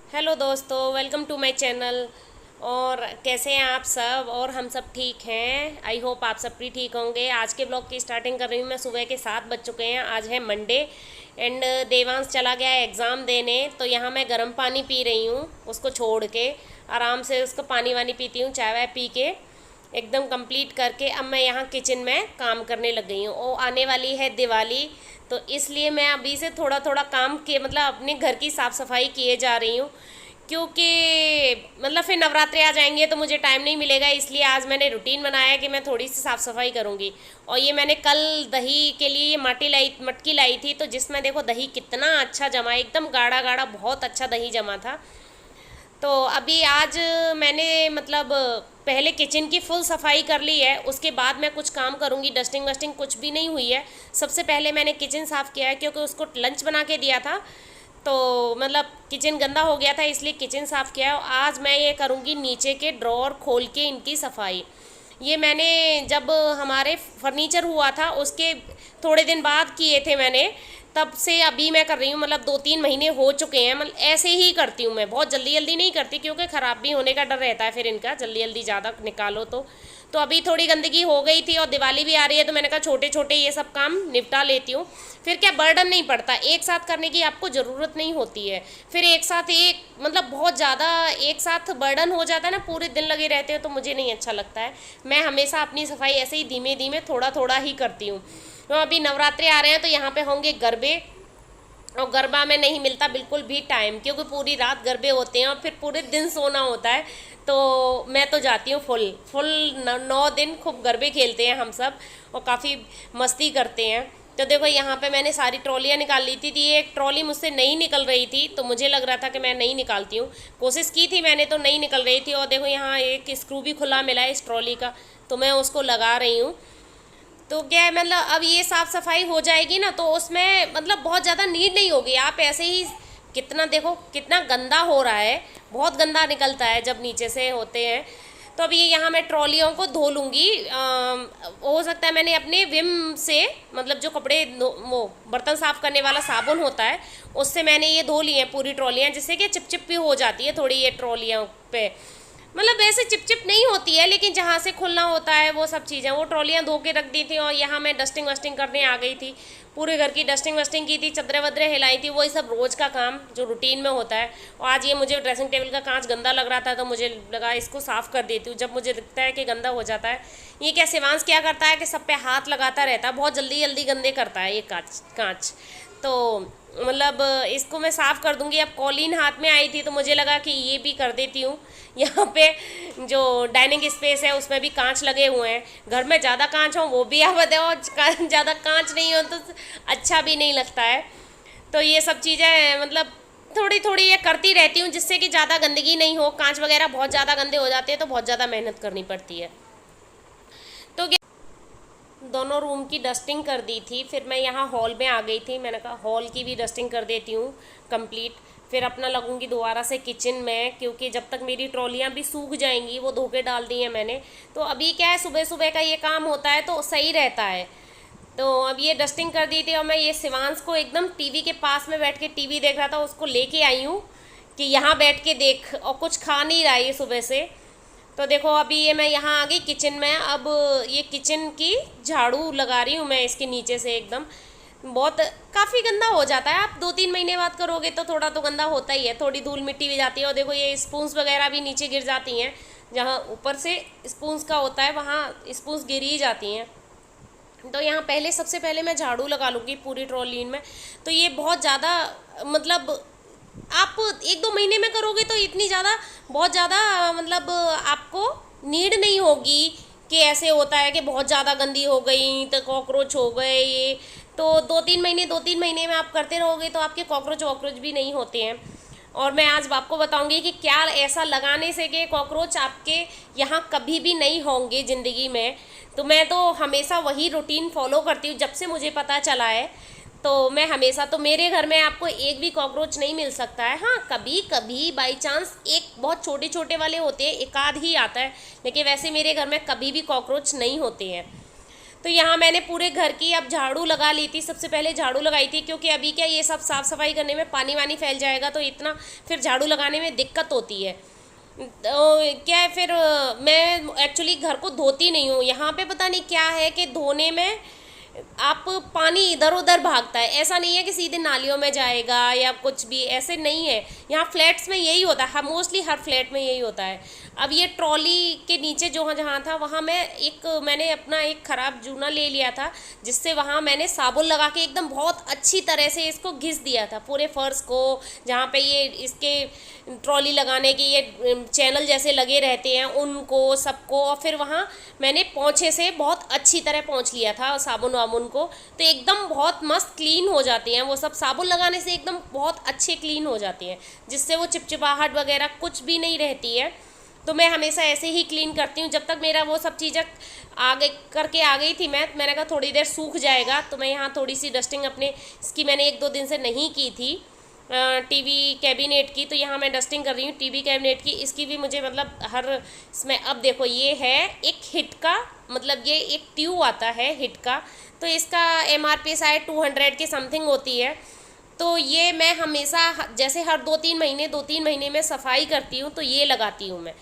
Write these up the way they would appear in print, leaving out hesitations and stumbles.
Hello दोस्तों, welcome to my channel. और कैसे हैं आप सब? और हम सब ठीक हैं। आई होप आप सब भी ठीक होंगे। आज के ब्लॉग की स्टार्टिंग कर रही हूँ मैं। सुबह के 7 बज चुके हैं। आज है मंडे एंड देवांश चला गया है एग्ज़ाम देने। तो यहाँ मैं गर्म पानी पी रही हूँ उसको छोड़ के। आराम से उसको पानी वानी पीती हूँ, चाय वाय पी के एकदम कंप्लीट करके अब मैं यहाँ किचन में काम करने लग गई हूँ। ओ आने वाली है दिवाली, तो इसलिए मैं अभी से थोड़ा थोड़ा काम के मतलब अपने घर की साफ़ सफाई किए जा रही हूँ, क्योंकि मतलब फिर नवरात्रे आ जाएंगे तो मुझे टाइम नहीं मिलेगा। इसलिए आज मैंने रूटीन बनाया है कि मैं थोड़ी सी साफ़ सफाई करूँगी। और ये मैंने कल दही के लिए ये मटकी लाई थी, तो जिसमें देखो दही कितना अच्छा जमा, एकदम गाढ़ा गाढ़ा बहुत अच्छा दही जमा था। तो अभी आज मैंने मतलब पहले किचन की फुल सफाई कर ली है, उसके बाद मैं कुछ काम करूँगी। डस्टिंग वस्टिंग कुछ भी नहीं हुई है। सबसे पहले मैंने किचन साफ़ किया है, क्योंकि उसको लंच बना के दिया था तो मतलब किचन गंदा हो गया था, इसलिए किचन साफ़ किया है। आज मैं ये करूँगी नीचे के ड्रॉर खोल के इनकी सफाई। ये मैंने जब हमारे फर्नीचर हुआ था उसके थोड़े दिन बाद किए थे मैंने, तब से अभी मैं कर रही हूँ। मतलब 2-3 महीने हो चुके हैं। मतलब ऐसे ही करती हूँ मैं, बहुत जल्दी जल्दी नहीं करती, क्योंकि ख़राब भी होने का डर रहता है फिर इनका, जल्दी जल्दी ज़्यादा निकालो तो अभी थोड़ी गंदगी हो गई थी और दिवाली भी आ रही है, तो मैंने कहा छोटे छोटे ये सब काम निपटा लेती हूँ। फिर क्या बर्डन नहीं पड़ता, एक साथ करने की आपको ज़रूरत नहीं होती है। फिर एक साथ एक मतलब बहुत ज़्यादा एक साथ बर्डन हो जाता है ना, पूरे दिन लगे रहते हैं, तो मुझे नहीं अच्छा लगता है। मैं हमेशा अपनी सफाई ऐसे ही धीमे धीमे थोड़ा थोड़ा ही करती हूँ। तो अभी नवरात्रे आ रहे हैं तो यहाँ पे होंगे गरबे, और गरबा में नहीं मिलता बिल्कुल भी टाइम, क्योंकि पूरी रात गरबे होते हैं और फिर पूरे दिन सोना होता है। तो मैं तो जाती हूँ फुल फुल 9 दिन खूब गरबे खेलते हैं हम सब, और काफ़ी मस्ती करते हैं। तो देखो यहाँ पे मैंने सारी ट्रॉलियाँ निकाल ली थी। एक ट्रॉली मुझसे नहीं निकल रही थी, तो मुझे लग रहा था कि मैं नहीं निकालती हूँ, कोशिश की थी मैंने तो नहीं निकल रही थी। और देखो यहाँ एक स्क्रू भी खुला मिला है इस ट्रॉली का, तो मैं उसको लगा रही हूँ। तो क्या है, मतलब अब ये साफ़ सफाई हो जाएगी ना, तो उसमें मतलब बहुत ज़्यादा नीड नहीं होगी। आप ऐसे ही कितना देखो कितना गंदा हो रहा है, बहुत गंदा निकलता है जब नीचे से होते हैं। तो अभी यहाँ मैं ट्रॉलियों को धो लूँगी। हो सकता है मैंने अपने विम से मतलब जो कपड़े वो बर्तन साफ़ करने वाला साबुन होता है, उससे मैंने ये धो ली हैं पूरी ट्रॉलियाँ, जिससे कि चिप चिप भी हो जाती है थोड़ी ये ट्रॉलियों पे। मतलब वैसे चिपचिप नहीं होती है, लेकिन जहाँ से खुलना होता है वो सब चीज़ें, वो ट्रॉलियाँ धो के रख दी थी। और यहाँ मैं डस्टिंग वस्टिंग करने आ गई थी, पूरे घर की डस्टिंग वस्टिंग की थी, चदरें वदरें हिलाई थी, वही सब रोज़ का काम जो रूटीन में होता है। और आज ये मुझे ड्रेसिंग टेबल का कांच गंदा लग रहा था, तो मुझे लगा इसको साफ़ कर देती हूँ। जब मुझे दिखता है कि गंदा हो जाता है, ये क्या शिवांश क्या करता है कि सब पे हाथ लगाता रहता है, बहुत जल्दी जल्दी गंदे करता है ये कांच। तो मतलब इसको मैं साफ़ कर दूंगी। अब कॉलीन हाथ में आई थी, तो मुझे लगा कि ये भी कर देती हूँ। यहाँ पे जो डाइनिंग स्पेस है उसमें भी कांच लगे हुए हैं। घर में ज़्यादा कांच हो वो भी आफत है, और ज़्यादा कांच नहीं हो तो अच्छा भी नहीं लगता है। तो ये सब चीज़ें मतलब थोड़ी थोड़ी ये करती रहती हूँ, जिससे कि ज़्यादा गंदगी नहीं हो। कांच वगैरह बहुत ज़्यादा गंदे हो जाते हैं तो बहुत ज़्यादा मेहनत करनी पड़ती है। तो दोनों रूम की डस्टिंग कर दी थी, फिर मैं यहाँ हॉल में आ गई थी। मैंने कहा हॉल की भी डस्टिंग कर देती हूँ कंप्लीट, फिर अपना लगूंगी दोबारा से किचन में, क्योंकि जब तक मेरी ट्रॉलियाँ भी सूख जाएंगी, वो धो के डाल दी हैं मैंने। तो अभी क्या है, सुबह सुबह का ये काम होता है तो सही रहता है। तो अब ये डस्टिंग कर दी थी, और मैं ये शिवांश को एकदम टीवी के पास में बैठ के टीवी देख रहा था, उसको लेके आई हूँ कि यहाँ बैठ के देख, और कुछ खा नहीं रहा है सुबह से। तो देखो अभी ये मैं यहाँ आ गई किचन में। अब ये किचन की झाड़ू लगा रही हूँ मैं इसके नीचे से। एकदम बहुत काफ़ी गंदा हो जाता है। आप 2-3 महीने बाद करोगे तो थोड़ा तो गंदा होता ही है, थोड़ी धूल मिट्टी भी जाती है। और देखो ये स्पूंस वगैरह भी नीचे गिर जाती हैं, जहाँ ऊपर से स्पूंस का होता है वहाँ स्पूंस गिर ही जाती हैं। तो यहाँ पहले सबसे पहले मैं झाड़ू लगा लूँगी पूरी ट्रॉलीन में। तो ये बहुत ज़्यादा मतलब आप 1-2 महीने में करोगे तो इतनी ज़्यादा बहुत ज़्यादा मतलब आपको नीड नहीं होगी कि ऐसे होता है कि बहुत ज़्यादा गंदी हो गई तो कॉकरोच हो गए ये। तो 2-3 महीने में आप करते रहोगे तो आपके कॉकरोच वॉकरोच भी नहीं होते हैं। और मैं आज आपको बताऊंगी कि क्या ऐसा लगाने से कि कॉकरोच आपके यहाँ कभी भी नहीं होंगे ज़िंदगी में। तो मैं तो हमेशा वही रूटीन फॉलो करती हूँ जब से मुझे पता चला है। तो मैं हमेशा, तो मेरे घर में आपको एक भी कॉकरोच नहीं मिल सकता है। हाँ कभी कभी बाई चांस एक बहुत छोटे छोटे वाले होते हैं, एक आध ही आता है, लेकिन वैसे मेरे घर में कभी भी कॉकरोच नहीं होते हैं। तो यहाँ मैंने पूरे घर की अब झाड़ू लगा ली थी, सबसे पहले झाड़ू लगाई थी, क्योंकि अभी क्या ये सब साफ़ सफाई करने में पानी वानी फैल जाएगा तो इतना फिर झाड़ू लगाने में दिक्कत होती है। तो क्या है फिर मैं एक्चुअली घर को धोती नहीं हूँ। यहाँ पे पता नहीं क्या है कि धोने में आप पानी इधर उधर भागता है, ऐसा नहीं है कि सीधे नालियों में जाएगा या कुछ भी, ऐसे नहीं है। यहाँ फ्लैट्स में यही होता है, मोस्टली हर फ्लैट में यही होता है। अब ये ट्रॉली के नीचे जो जहाँ था वहाँ मैंने अपना एक ख़राब जूना ले लिया था, जिससे वहाँ मैंने साबुन लगा के एकदम बहुत अच्छी तरह से इसको घिस दिया था पूरे फर्श को, जहाँ पे ये इसके ट्रॉली लगाने के ये चैनल जैसे लगे रहते हैं उनको सबको, और फिर वहाँ मैंने पोंछे से बहुत अच्छी तरह पोंछ लिया था साबुन वाबुन को, तो एकदम बहुत मस्त क्लीन हो जाते हैं वो सब। साबुन लगाने से एकदम बहुत अच्छे क्लीन हो जाते हैं, जिससे वो चिपचिपाहट वगैरह कुछ भी नहीं रहती है। तो मैं हमेशा ऐसे ही क्लीन करती हूँ। जब तक मेरा वो सब चीज़ें आ गई थी मैंने कहा थोड़ी देर सूख जाएगा, तो मैं यहाँ थोड़ी सी डस्टिंग इसकी मैंने 1-2 दिन से नहीं की थी टीवी कैबिनेट की, तो यहाँ मैं डस्टिंग कर रही हूँ टीवी कैबिनेट की। इसकी भी मुझे मतलब इसमें अब देखो ये है एक हिट का, मतलब ये एक ट्यूब आता है हिट का, तो इसका MRP शायद 200 के समथिंग होती है। तो ये मैं हमेशा जैसे हर 2-3 महीने में सफाई करती हूँ तो ये लगाती हूँ मैं।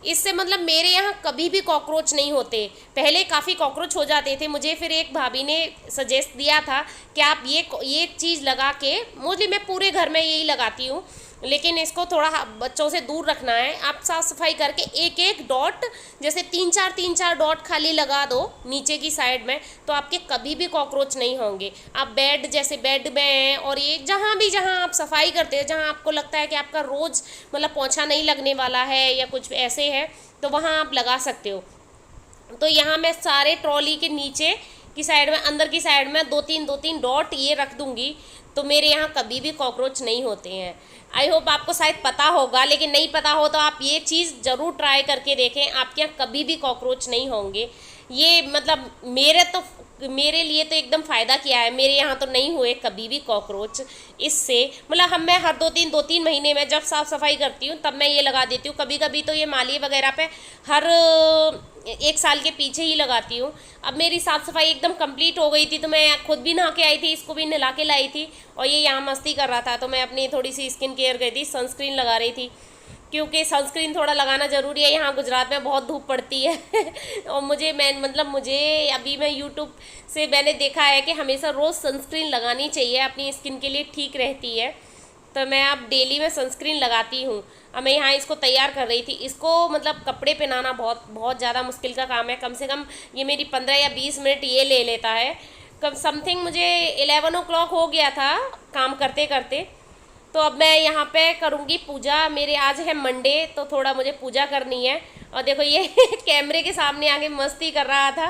इससे मतलब मेरे यहाँ कभी भी कॉकरोच नहीं होते। पहले काफ़ी कॉकरोच हो जाते थे, मुझे फिर एक भाभी ने सजेस्ट दिया था कि आप ये चीज़ लगा के, मोस्टली मैं पूरे घर में यही लगाती हूँ, लेकिन इसको थोड़ा बच्चों से दूर रखना है। आप साफ़ सफाई करके एक एक डॉट, जैसे 3-4 डॉट खाली लगा दो नीचे की साइड में, तो आपके कभी भी कॉकरोच नहीं होंगे। आप बेड में हैं और ये जहाँ आप सफाई करते हो, जहाँ आपको लगता है कि आपका रोज़ मतलब पोंछा नहीं लगने वाला है या कुछ ऐसे है, तो वहाँ आप लगा सकते हो। तो यहाँ मैं सारे ट्रॉली के नीचे की साइड में, अंदर की साइड में 2-3 डॉट ये रख दूँगी, तो मेरे यहाँ कभी भी कॉकरोच नहीं होते हैं। आई होप आपको शायद पता होगा, लेकिन नहीं पता हो तो आप ये चीज़ ज़रूर ट्राई करके देखें, आपके यहाँ कभी भी कॉकरोच नहीं होंगे। ये मतलब मेरे लिए तो एकदम फ़ायदा किया है, मेरे यहाँ तो नहीं हुए कभी भी कॉकरोच इससे। मतलब मैं हर 2-3 महीने में जब साफ़ सफाई करती हूँ तब मैं ये लगा देती हूँ। कभी कभी तो ये माली वगैरह पे हर 1 साल के पीछे ही लगाती हूँ। अब मेरी साफ़ सफाई एकदम कंप्लीट हो गई थी, तो मैं खुद भी नहा के आई थी, इसको भी नहला के लाई थी, और ये यहाँ मस्ती कर रहा था, तो मैं अपनी थोड़ी सी स्किन केयर गई थी, सनस्क्रीन लगा रही थी, क्योंकि सनस्क्रीन थोड़ा लगाना ज़रूरी है। यहाँ गुजरात में बहुत धूप पड़ती है और मुझे अभी मैं यूट्यूब से मैंने देखा है कि हमेशा रोज़ सनस्क्रीन लगानी चाहिए, अपनी स्किन के लिए ठीक रहती है। तो मैं अब डेली में सनस्क्रीन लगाती हूँ। अब मैं यहाँ इसको तैयार कर रही थी। इसको मतलब कपड़े पहनाना बहुत ज़्यादा मुश्किल का काम है। कम से कम ये मेरी 15 या 20 मिनट ये ले लेता है। कम समथिंग मुझे 11 o'clock हो गया था काम करते करते। तो अब मैं यहाँ पे करूँगी पूजा। मेरे आज है मंडे, तो थोड़ा मुझे पूजा करनी है। और देखो ये कैमरे के सामने आके मस्ती कर रहा था,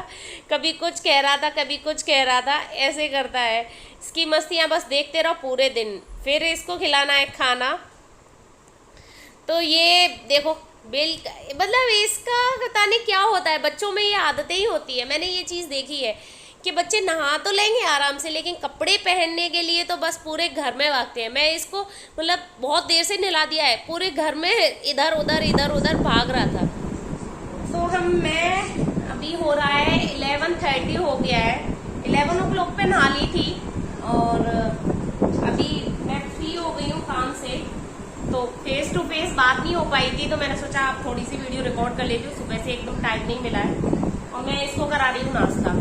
कभी कुछ कह रहा था, कभी कुछ कह रहा था, ऐसे करता है। इसकी मस्तियाँ बस देखते रहो पूरे दिन। फिर इसको खिलाना है खाना। तो ये देखो मतलब इसका पता नहीं क्या होता है, बच्चों में ये आदतें ही होती है। मैंने ये चीज़ देखी है कि बच्चे नहा तो लेंगे आराम से, लेकिन कपड़े पहनने के लिए तो बस पूरे घर में भागते हैं। मैं इसको मतलब बहुत देर से नहला दिया है, पूरे घर में इधर उधर भाग रहा था। तो मैं अभी हो रहा है 11:30 हो गया है। 11 o'clock पे नहा ली थी और अभी मैं फ्री हो गई हूँ काम से। तो फेस टू फेस बात नहीं हो पाई थी, तो मैंने सोचा आप थोड़ी सी वीडियो रिकॉर्ड कर लेती हूँ। सुबह से एकदम टाइम नहीं मिला है और मैं इसको करा रही हूँ नाश्ता,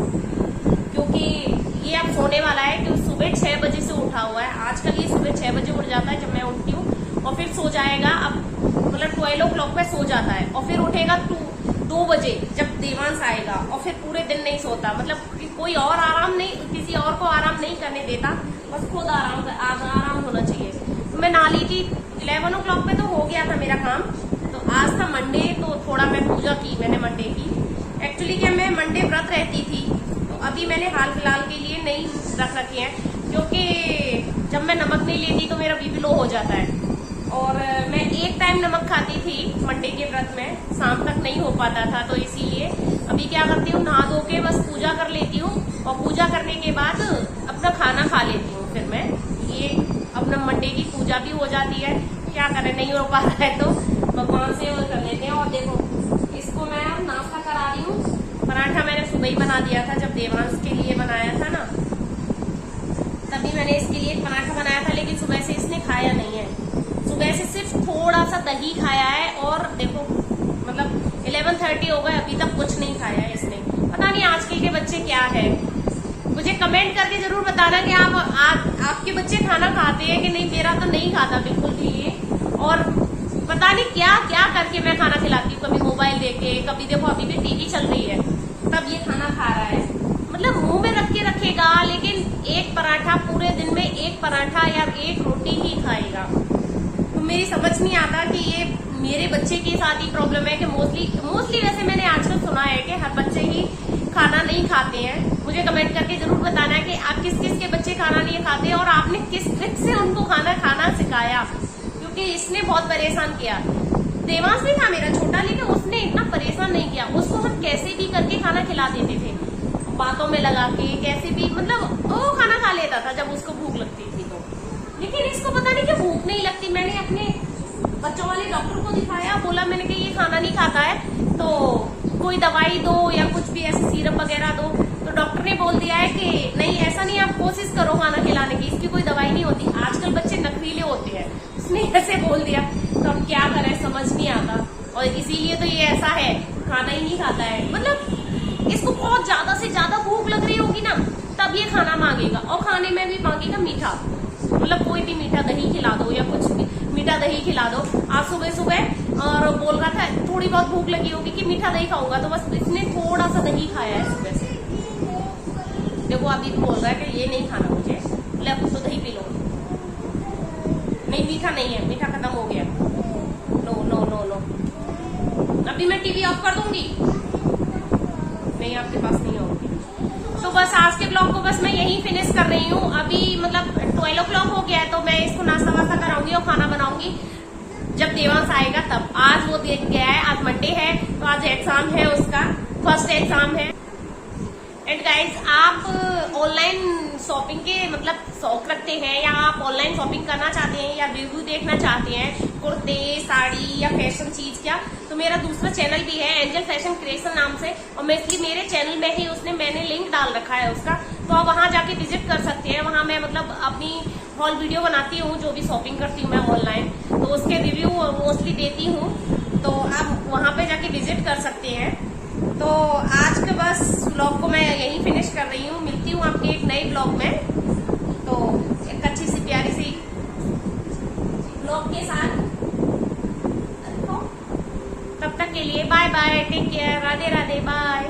क्योंकि ये अब सोने वाला है। क्योंकि सुबह 6 बजे से उठा हुआ है। आजकल ये सुबह 6 बजे उठ जाता है जब मैं उठती हूँ, और फिर सो जाएगा। अब मतलब 12 o'clock पे सो जाता है और फिर उठेगा 2 बजे जब देवांश आएगा, और फिर पूरे दिन नहीं सोता। मतलब कोई और आराम नहीं, किसी और को आराम नहीं करने देता, बस खुद आराम होना चाहिए। तो मैं नहा ली थी 11 o'clock पे, तो हो गया था मेरा काम। तो आज था मंडे, तो थोड़ा मैं पूजा की मैंने मंडे की। एक्चुअली क्या मैं मंडे व्रत रहती थी, तो अभी मैंने हाल फिलहाल के लिए नहीं रख रखे हैं, क्योंकि जब मैं नमक नहीं लेती तो मेरा बीपी लो हो जाता है। और मैं एक टाइम नमक खाती थी मंडे के व्रत में, शाम तक नहीं हो पाता था। तो इसीलिए अभी क्या करती हूँ, नहा धो के बस पूजा कर लेती हूँ, और पूजा करने के बाद अपना खाना खा लेती हूँ। फिर मैं ये अपना मंडे की पूजा भी हो जाती है। क्या करें, नहीं हो पा रहा है तो भगवान से वो कर लेते हैं। और देखो इसको मैं नाश्ता करा रही हूँ। पराठा मैंने सुबह ही बना दिया था, जब देवांश के लिए बनाया था ना, तभी मैंने इसके लिए एक पराठा बनाया था, लेकिन सुबह से इसने खाया नहीं है। सुबह से सिर्फ थोड़ा सा दही खाया है, और देखो मतलब 11:30 हो गए, अभी तक कुछ नहीं खाया है इसने। पता नहीं आजकल के बच्चे क्या है। मुझे कमेंट करके जरूर बताना कि आपके बच्चे खाना खाते हैं कि नहीं। मेरा तो नहीं खाता बिल्कुल भी ये, और पता नहीं क्या क्या करके मैं खाना खिलाती हूँ। कभी मोबाइल देके, कभी देखो अभी भी टीवी चल रही है, तब ये खाना खा रहा है। मतलब मुंह में रख के रखेगा, लेकिन एक पराठा पूरे दिन में, एक पराठा या एक रोटी ही खाएगा। तो मेरी समझ नहीं आता कि ये मेरे बच्चे के साथ ही प्रॉब्लम है कि मोस्टली वैसे मैंने आजकल सुना है कि हर बच्चे ही खाना नहीं खाते हैं। मुझे कमेंट करके जरूर बताना है कि आप किस किस के बच्चे खाना नहीं खाते, और आपने किस ट्रिक से उनको खाना सिखाया, क्योंकि इसने बहुत परेशान किया। देवांश भी था मेरा छोटा, लेकिन उसने इतना परेशान नहीं किया। उसको हम कैसे भी करके खाना खिला देते थे, बातों में लगा के, कैसे भी, मतलब वो खाना खा लेता था जब उसको भूख लगती थी तो। लेकिन इसको पता नहीं क्यों भूख नहीं लगती। मैंने अपने बच्चों वाले डॉक्टर को दिखाया, बोला मैंने कि ये खाना नहीं खाता है तो कोई दवाई दो या कुछ भी ऐसे सिरप वगैरह दो। तो डॉक्टर ने बोल दिया है कि नहीं, ऐसा नहीं, आप कोशिश करो खाना खिलाने की, इसकी कोई दवाई नहीं होती। आजकल बच्चे नखरीले होते हैं, उसने ऐसे बोल दिया, तो हम क्या करें, समझ नहीं आता। और इसीलिए तो ये ऐसा है, खाना ही नहीं खाता है। मतलब इसको बहुत ज्यादा से ज्यादा भूख लग रही होगी ना, तब ये खाना मांगेगा, और खाने में भी मांगेगा मीठा। मतलब कोई भी मीठा दही खिला दो या कुछ भी मीठा दही खिला दो। आज सुबह सुबह और बोल रहा था थोड़ी बहुत भूख लगी होगी कि मीठा दही खाऊंगा, तो बस इसने थोड़ा सा दही खाया है सुबह से। देखो अभी भी बोल रहा है कि ये नहीं खाना मुझे, ले तो दही पी लो। नहीं, मीठा नहीं है, मीठा खत्म हो गया। नो नो नो नो, अभी मैं टीवी ऑफ कर दूंगी, नहीं आपके पास नहीं होगी। तो बस आज के ब्लॉग को बस मैं यही फिनिश कर रही हूँ। अभी मतलब 12 o'clock हो गया है, तो मैं इसको नाश्ता वास्ता कराऊंगी और खाना बनाऊंगी जब देवांश आएगा तब। आज वो देख गया है, आज मंडे है, तो आज एग्जाम है उसका, फर्स्ट एग्जाम है। एंड गाइज, आप ऑनलाइन शॉपिंग के मतलब शौक रखते हैं, या आप ऑनलाइन शॉपिंग करना चाहते हैं, या रिव्यू देखना चाहते हैं कुर्ते, साड़ी या फैशन चीज क्या, तो मेरा दूसरा चैनल भी है एंजल फैशन क्रिएशन नाम से, और मेरे चैनल में ही मैंने लिंक डाल रखा है उसका, तो आप वहां जाके विजिट कर सकते हैं। वहां मैं मतलब अपनी हॉल वीडियो बनाती हूँ, जो भी शॉपिंग करती हूँ मैं ऑनलाइन, तो उसके रिव्यू मोस्टली देती हूँ, तो आप वहां पे जाके विजिट कर सकते हैं। तो आज के बस ब्लॉग को मैं यहीं फिनिश कर रही हूँ। मिलती हूँ आपके एक नए ब्लॉग में, तो एक अच्छी सी प्यारी सी ब्लॉग के साथ। तब तक के लिए bye bye, take care, Radhe Radhe, bye.